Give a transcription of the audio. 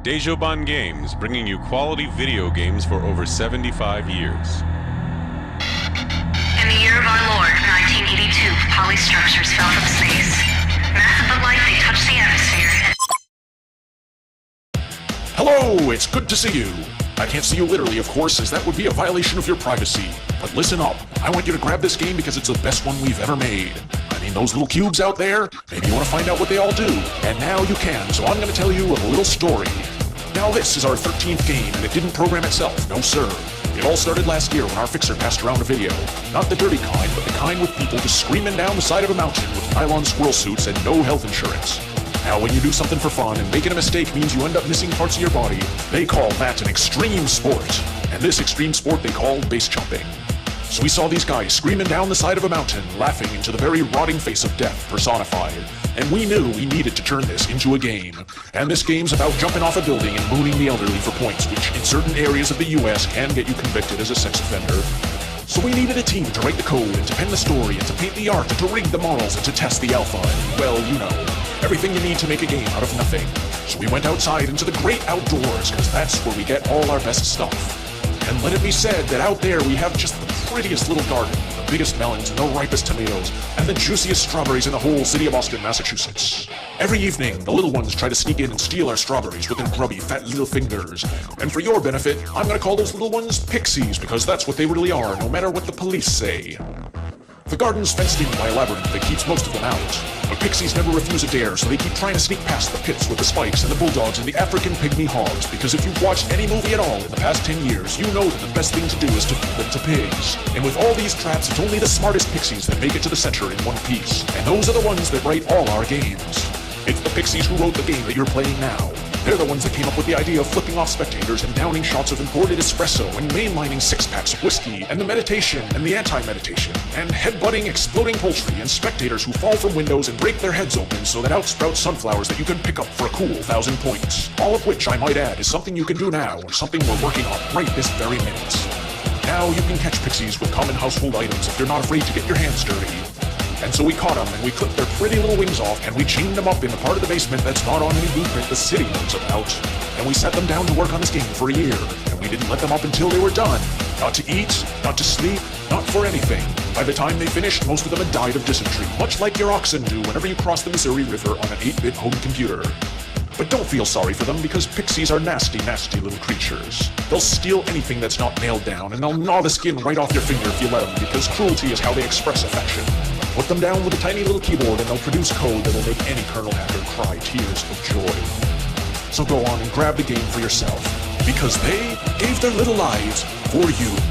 Dejoban Games, bringing you quality video games for over 75 years. In the year of our Lord, 1982, polystructures fell from space. Massive but light, they touched the atmosphere and... Hello, it's good to see you. I can't see you literally, of course, as that would be a violation of your privacy. But listen up, I want you to grab this game because it's the best one we've ever made. I mean, those little cubes out there, maybe you want to find out what they all do. And now you can, so I'm going to tell you a little story. Now this is our 13th game, and it didn't program itself, no sir. It all started last year when our fixer passed around a video. Not the dirty kind, but the kind with people just screaming down the side of a mountain with nylon squirrel suits and no health insurance. Now when you do something for fun and making a mistake means you end up missing parts of your body, they call that an extreme sport. And this extreme sport they call base jumping. So we saw these guys screaming down the side of a mountain, laughing into the very rotting face of death personified. And we knew we needed to turn this into a game. And this game's about jumping off a building and mooning the elderly for points, which in certain areas of the US can get you convicted as a sex offender. So we needed a team to write the code and to pen the story and to paint the art and to rig the models and to test the alpha and, well, you know, everything you need to make a game out of nothing. So we went outside into the great outdoors, because that's where we get all our best stuff. And let it be said that out there we have just the prettiest little garden, the biggest melons and the ripest tomatoes, and the juiciest strawberries in the whole city of Boston, Massachusetts. Every evening, the little ones try to sneak in and steal our strawberries with their grubby, fat little fingers. And for your benefit, I'm gonna call those little ones pixies, because that's what they really are, no matter what the police say. The garden's fenced in by a labyrinth that keeps most of them out. But pixies never refuse a dare, so they keep trying to sneak past the pits with the spikes and the bulldogs and the African pygmy hogs, because if you've watched any movie at all in the past 10 years, you know that the best thing to do is to feed them to pigs. And with all these traps, it's only the smartest pixies that make it to the center in one piece. And those are the ones that write all our games. It's the pixies who wrote the game that you're playing now. They're the ones that came up with the idea of flipping off spectators and downing shots of imported espresso and mainlining six-packs of whiskey and the meditation and the anti-meditation and headbutting exploding poultry and spectators who fall from windows and break their heads open so that out sprout sunflowers that you can pick up for a cool 1,000 points. All of which, I might add, is something you can do now or something we're working on right this very minute. Now you can catch pixies with common household items if you're not afraid to get your hands dirty. And so we caught them, and we clipped their pretty little wings off, and we chained them up in the part of the basement that's not on any blueprint the city knows about. And we set them down to work on this game for a year, and we didn't let them up until they were done. Not to eat, not to sleep, not for anything. By the time they finished, most of them had died of dysentery, much like your oxen do whenever you cross the Missouri River on an 8-bit home computer. But don't feel sorry for them, because pixies are nasty, nasty little creatures. They'll steal anything that's not nailed down, and they'll gnaw the skin right off your finger if you let them, because cruelty is how they express affection. Put them down with a tiny little keyboard and they'll produce code that'll make any kernel hacker cry tears of joy. So go on and grab the game for yourself, because they gave their little lives for you.